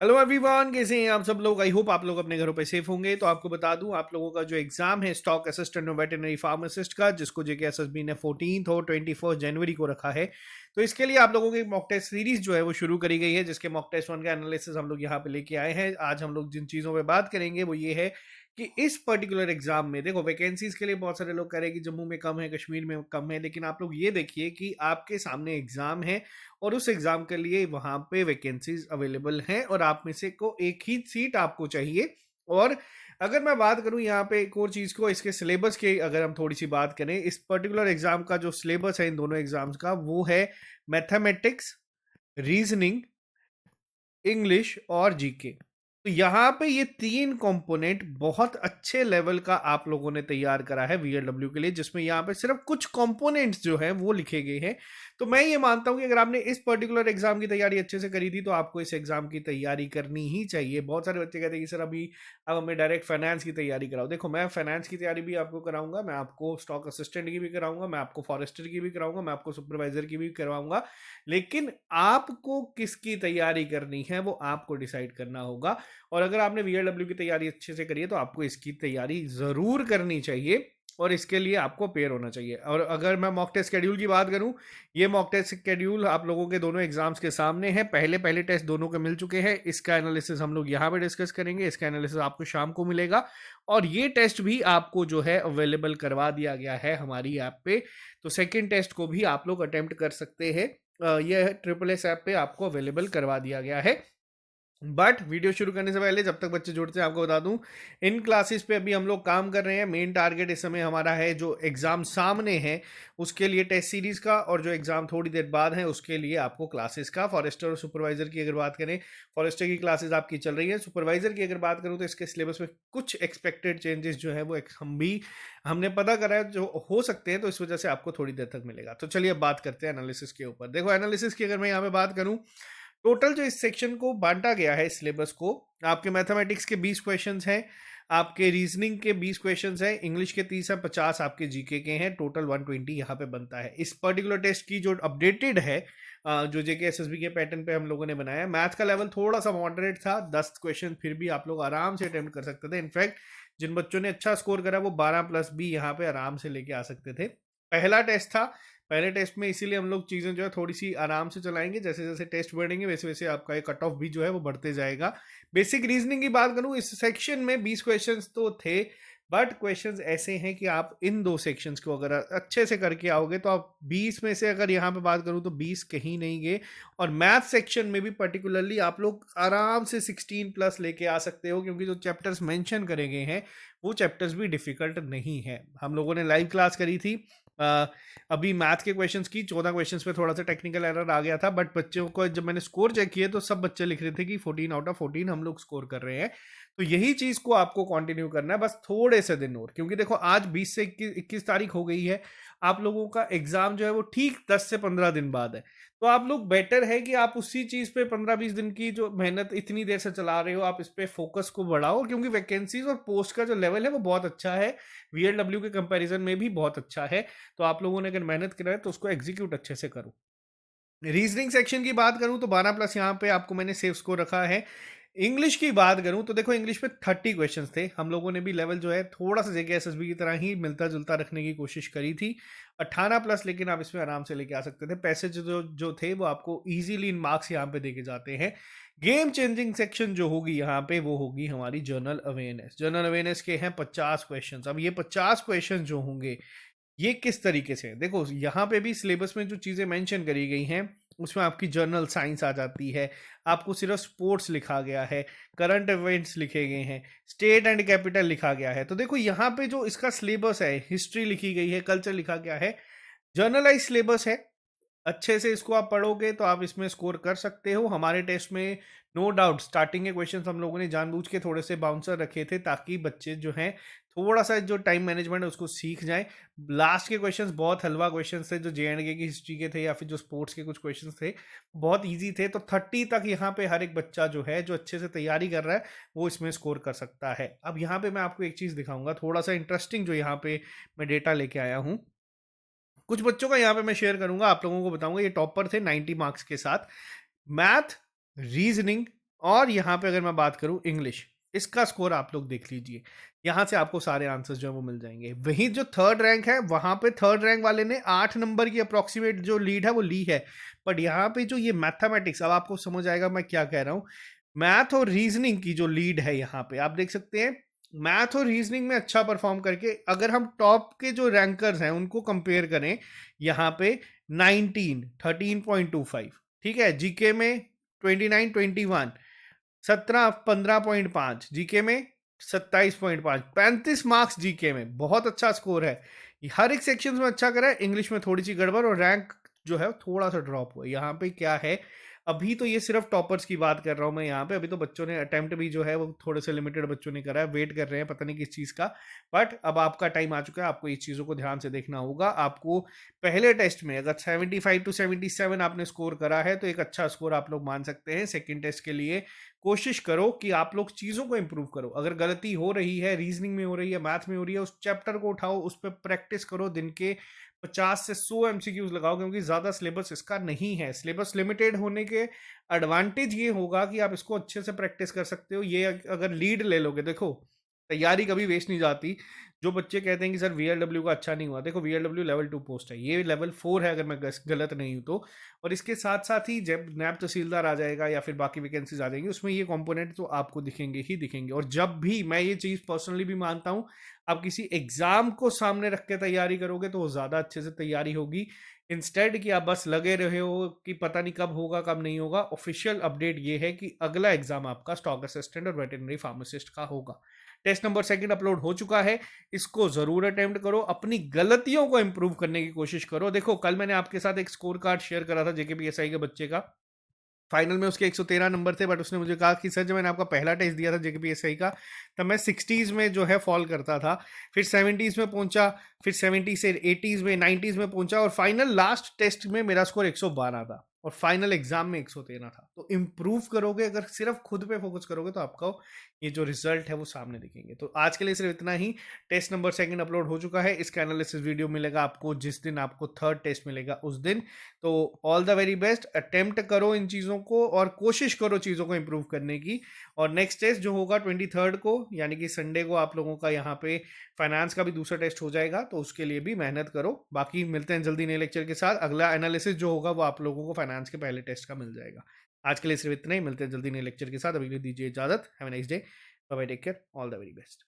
Hello everyone, कैसे हैं आप सब लोग। आई होप आप लोग अपने घरों पे सेफ होंगे। तो आपको बता दूं, आप लोगों का जो एग्जाम है स्टॉक असिस्टेंट और वेटरनरी फार्मासिस्ट का, जिसको जेकेएसएसबी ने 14 और 21 जनवरी को रखा है, तो इसके लिए आप लोगों की मॉक टेस्ट सीरीज जो है वो शुरू करी गई है, जिसके मॉक टेस्ट 1 का एनालिसिस हम लोग यहाँ पे लेके आए हैं। आज हम लोग जिन चीजों पे बात करेंगे वो ये है कि इस पर्टिकुलर एग्जाम में देखो, वैकेंसीज के लिए बहुत सारे लोग कह रहे हैं कि जम्मू में कम है, कश्मीर में कम है, लेकिन आप लोग ये देखिए कि आपके सामने एग्जाम है और उस एग्जाम के लिए वहां पे वैकेंसीज अवेलेबल हैं और आप में से को एक ही सीट आपको चाहिए। और अगर मैं बात करूं यहाँ पे एक और चीज को, इसके सिलेबस की अगर हम थोड़ी सी बात करें, इस पर्टिकुलर एग्जाम का जो सिलेबस है इन दोनों एग्जाम्स का, वो है मैथमेटिक्स, रीजनिंग, इंग्लिश और जीके। तो यहाँ पे ये तीन कंपोनेंट बहुत अच्छे लेवल का आप लोगों ने तैयार करा है वीएलडब्ल्यू के लिए, जिसमें यहाँ पे सिर्फ कुछ कंपोनेंट्स जो है वो लिखे गए हैं। तो मैं ये मानता हूँ कि अगर आपने इस पर्टिकुलर एग्जाम की तैयारी अच्छे से करी थी तो आपको इस एग्जाम की तैयारी करनी ही चाहिए। बहुत सारे बच्चे कहते हैं कि सर अभी अब हमें डायरेक्ट फाइनेंस की तैयारी कराओ। देखो, मैं फाइनेंस की तैयारी भी आपको कराऊंगा, मैं आपको स्टॉक असिस्टेंट की भी कराऊंगा, मैं आपको फॉरेस्टर की भी कराऊंगा, मैं आपको सुपरवाइजर की भी करवाऊंगा। लेकिन आपको किसकी तैयारी करनी है वो आपको डिसाइड करना होगा। और अगर आपने वीआरडब्ल्यू की तैयारी अच्छे से करी है तो आपको इसकी तैयारी जरूर करनी चाहिए और इसके लिए आपको पेयर होना चाहिए। और अगर मैं मॉक टेस्ट शेड्यूल की बात करूं, ये मॉक टेस्ट शेड्यूल आप लोगों के दोनों एग्जाम्स के सामने है। पहले टेस्ट दोनों के मिल चुके हैं। इसका एनालिसिस हम लोग यहाँ पे डिस्कस करेंगे। इसका एनालिसिस आपको शाम को मिलेगा और ये टेस्ट भी आपको जो है अवेलेबल करवा दिया गया है हमारी ऐप पे। तो सेकेंड टेस्ट को भी आप लोग अटेम्प्ट कर सकते हैं। ये ट्रिपल एस ऐप पे आपको अवेलेबल करवा दिया गया है। बट वीडियो शुरू करने से पहले, जब तक बच्चे जुड़ते हैं, आपको बता दूं इन क्लासेस पे अभी हम लोग काम कर रहे हैं। मेन टारगेट इस समय हमारा है जो एग्जाम सामने है उसके लिए टेस्ट सीरीज का, और जो एग्जाम थोड़ी देर बाद है उसके लिए आपको क्लासेस का। फॉरेस्टर और सुपरवाइजर की अगर बात करें, फॉरेस्टर की क्लासेस आपकी चल रही है। सुपरवाइजर की अगर बात करूं तो इसके सिलेबस में कुछ एक्सपेक्टेड चेंजेस जो है वो हमने पता करा है जो हो सकते हैं, तो इस वजह से आपको थोड़ी देर तक मिलेगा। तो चलिए अब बात करते हैं एनालिसिस के ऊपर। देखो, एनालिसिस की अगर मैं यहाँ पे बात करूं, टोटल जो इस सेक्शन को बांटा गया है सिलेबस को, आपके मैथमेटिक्स के 20 क्वेश्चंस हैं, आपके रीजनिंग के 20 क्वेश्चंस हैं, इंग्लिश के 30 हैं, 50 आपके जीके के हैं। टोटल 120 यहाँ पे बनता है। इस पर्टिकुलर टेस्ट की जो अपडेटेड है, जो जेके एसएसबी के पैटर्न पे हम लोगों ने बनाया, मैथ का लेवल थोड़ा सा मॉडरेट था। 10 क्वेश्चन फिर भी आप लोग आराम से अटेम्प्ट कर सकते थे। इनफैक्ट जिन बच्चों ने अच्छा स्कोर करा वो 12+ भी यहाँ पे आराम से लेके आ सकते थे। पहला टेस्ट था, पहले टेस्ट में इसीलिए हम लोग चीज़ें जो है थोड़ी सी आराम से चलाएंगे। जैसे जैसे टेस्ट बढ़ेंगे वैसे वैसे आपका एक कट ऑफ भी जो है वो बढ़ते जाएगा। बेसिक रीजनिंग की बात करूं, इस सेक्शन में 20 क्वेश्चंस तो थे, बट क्वेश्चंस ऐसे हैं कि आप इन दो सेक्शंस को अगर अच्छे से करके आओगे तो आप 20 में से, अगर यहाँ पे बात करूं तो 20 कहीं नहीं गए। और मैथ सेक्शन में भी पर्टिकुलरली आप लोग आराम से 16+ लेके आ सकते हो, क्योंकि जो चैप्टर्स मेंशन करे गए हैं वो चैप्टर्स भी डिफिकल्ट नहीं है। हम लोगों ने लाइव क्लास करी थी अभी मैथ के क्वेश्चंस की। 14 क्वेश्चंस पे थोड़ा सा टेक्निकल एरर आ गया था, बट बच्चों को जब मैंने स्कोर चेक किए तो सब बच्चे लिख रहे थे कि 14 आउट ऑफ 14 हम लोग स्कोर कर रहे हैं। तो यही चीज को आपको कंटिन्यू करना है, बस थोड़े से दिन और। क्योंकि देखो, आज 20 से 21 तारीख हो गई है, आप लोगों का एग्जाम जो है वो ठीक 10 से 15 दिन बाद है। तो आप लोग, बेटर है कि आप उसी चीज पे 15-20 दिन की जो मेहनत इतनी देर से चला रहे हो, आप इस पे फोकस को बढ़ाओ, क्योंकि वैकेंसीज और पोस्ट का जो लेवल है वो बहुत अच्छा है, वीएलडब्ल्यू के कंपैरिजन में भी बहुत अच्छा है। तो आप लोगों ने अगर मेहनत करा है तो उसको एग्जीक्यूट अच्छे से करो। रीजनिंग सेक्शन की बात करूं तो 12+ यहाँ पे आपको मैंने सेफ स्कोर रखा है। इंग्लिश की बात करूं तो देखो, इंग्लिश में 30 क्वेश्चंस थे। हम लोगों ने भी लेवल जो है थोड़ा सा जेके एसएसबी की तरह ही मिलता जुलता रखने की कोशिश करी थी। 18+, लेकिन आप इसमें आराम से लेके आ सकते थे। पैसेज जो जो थे वो आपको इजीली इन मार्क्स यहाँ पे देके जाते हैं। गेम चेंजिंग सेक्शन जो होगी यहाँ पे वो होगी हमारी जनरल अवेयरनेस। जनरल अवेयरनेस के हैं 50 क्वेश्चन। अब ये 50 क्वेश्चन जो होंगे ये किस तरीके से, देखो यहाँ पे भी सिलेबस में जो चीज़ें मेंशन करी गई हैं उसमें आपकी जर्नल साइंस आ जाती है, आपको सिर्फ स्पोर्ट्स लिखा गया है, करंट इवेंट्स लिखे गए हैं, स्टेट एंड कैपिटल लिखा गया है। तो देखो यहाँ पे जो इसका सिलेबस है, हिस्ट्री लिखी गई है, कल्चर लिखा गया है, जर्नलाइज सिलेबस है। अच्छे से इसको आप पढ़ोगे तो आप इसमें स्कोर कर सकते हो। हमारे टेस्ट में नो डाउट स्टार्टिंग के क्वेश्चंस हम लोगों ने जानबूझ के थोड़े से बाउंसर रखे थे, ताकि बच्चे जो हैं थोड़ा सा जो टाइम मैनेजमेंट है उसको सीख जाएं। लास्ट के क्वेश्चंस बहुत हलवा क्वेश्चंस थे, जो जेएंडके की हिस्ट्री के थे या फिर जो स्पोर्ट्स के कुछ क्वेश्चंस थे, बहुत ईजी थे। तो 30 तक यहाँ पे हर एक बच्चा जो है जो अच्छे से तैयारी कर रहा है वो इसमें स्कोर कर सकता है। अब यहाँ पे मैं आपको एक चीज़ दिखाऊंगा थोड़ा सा इंटरेस्टिंग, जो यहाँ पे मैं डेटा लेके आया हूँ। कुछ बच्चों का यहाँ पे मैं शेयर करूंगा, आप लोगों को बताऊंगा। ये टॉपर थे 90 मार्क्स के साथ। मैथ, रीजनिंग और यहाँ पे अगर मैं बात करूँ इंग्लिश, इसका स्कोर आप लोग देख लीजिए। यहाँ से आपको सारे आंसर्स जो है वो मिल जाएंगे। वहीं जो थर्ड रैंक है, वहाँ पे थर्ड रैंक वाले ने 8 नंबर की अप्रॉक्सीमेट जो लीड है वो ली है। बट यहाँ पे जो ये मैथमेटिक्स, अब आपको समझ आएगा मैं क्या कह रहा हूँ। मैथ और रीजनिंग की जो लीड है यहाँ पे आप देख सकते हैं। मैथ और रीजनिंग में अच्छा परफॉर्म करके अगर हम टॉप के जो रैंकर्स हैं उनको कंपेयर करें, यहाँ पे 13.25, ठीक है। जीके में 29.21, 15.5 जीके में, 27.5, 35 मार्क्स जीके में, बहुत अच्छा स्कोर है। हर एक सेक्शन में अच्छा करा है, इंग्लिश में थोड़ी सी गड़बड़ और रैंक जो है थोड़ा सा ड्रॉप हुआ। यहाँ पे क्या है, अभी तो ये सिर्फ टॉपर्स की बात कर रहा हूँ मैं यहाँ पे। अभी तो बच्चों ने अटेम्प्ट भी जो है वो थोड़े से लिमिटेड बच्चों ने करा है, वेट कर रहे हैं पता नहीं किस चीज़ का। बट अब आपका टाइम आ चुका है, आपको ये चीज़ों को ध्यान से देखना होगा। आपको पहले टेस्ट में अगर 75 to 77 आपने स्कोर करा है तो एक अच्छा स्कोर आप लोग मान सकते हैं। सेकेंड टेस्ट के लिए कोशिश करो कि आप लोग चीज़ों को इंप्रूव करो। अगर गलती हो रही है, रीजनिंग में हो रही है, मैथ में हो रही है, उस चैप्टर को उठाओ, उस पर प्रैक्टिस करो। दिन के 50 से 100 एमसीक्यूज लगाओ, क्योंकि ज़्यादा सिलेबस इसका नहीं है। सिलेबस लिमिटेड होने के एडवांटेज ये होगा कि आप इसको अच्छे से प्रैक्टिस कर सकते हो। ये अगर लीड ले लोगे, देखो तैयारी कभी वेस्ट नहीं जाती। जो बच्चे कहते हैं कि सर वीएलडब्ल्यू का अच्छा नहीं हुआ, देखो वीएलडब्ल्यू लेवल 2 पोस्ट है, ये लेवल 4 है अगर मैं गलत नहीं हूँ तो। और इसके साथ साथ ही जब नैब तहसीलदार आ जाएगा या फिर बाकी वैकेंसीज आ जाएंगी, उसमें ये कंपोनेंट तो आपको दिखेंगे ही दिखेंगे। और जब भी, मैं ये चीज़ पर्सनली भी मानता हूँ, आप किसी एग्जाम को सामने रख के तैयारी करोगे तो वो ज़्यादा अच्छे से तैयारी होगी। इंस्टेड कि आप बस लगे रहे हो कि पता नहीं कब होगा कब नहीं होगा। ऑफिशियल अपडेट ये है कि अगला एग्जाम आपका स्टॉक असिस्टेंट और वेटरनरी फार्मासिस्ट का होगा। टेस्ट नंबर सेकंड अपलोड हो चुका है, इसको जरूर अटेम्प्ट करो, अपनी गलतियों को इंप्रूव करने की कोशिश करो। देखो कल मैंने आपके साथ एक स्कोर कार्ड शेयर करा था जेकेपीएसआई के बच्चे का, फाइनल में उसके 113 नंबर थे। बट उसने मुझे कहा कि सर जब मैंने आपका पहला टेस्ट दिया था जेकेपीएसआई का, तब मैं 60s में जो है फॉल करता था, फिर 70s में पहुंचा, फिर 70 से 80s में 90s में पहुंचा, और फाइनल लास्ट टेस्ट में मेरा स्कोर 112 था और फाइनल एग्जाम में 113 था। तो इम्प्रूव करोगे, अगर सिर्फ खुद पे फोकस करोगे तो आपका ये जो रिजल्ट है वो सामने दिखेंगे। तो आज के लिए सिर्फ इतना ही। टेस्ट नंबर सेकंड अपलोड हो चुका है, इसका एनालिसिस वीडियो मिलेगा आपको जिस दिन आपको थर्ड टेस्ट मिलेगा उस दिन। तो all the very best, attempt करो इन चीज़ों को और कोशिश करो चीज़ों को इंप्रूव करने की। और नेक्स्ट टेस्ट जो होगा 23rd को, यानी कि संडे को, आप लोगों का यहाँ पे फाइनेंस का भी दूसरा टेस्ट हो जाएगा, तो उसके लिए भी मेहनत करो। बाकी मिलते हैं जल्दी नए लेक्चर के साथ। अगला एनालिसिस जो होगा वो आप लोगों को फाइनेंस के पहले टेस्ट का मिल जाएगा। आज के लिए सिर्फ इतना ही, मिलते हैं जल्दी नए लेक्चर के साथ। अभी के लिए दीजिए इजाजत। Have a nice day, bye bye, take care, all the very best.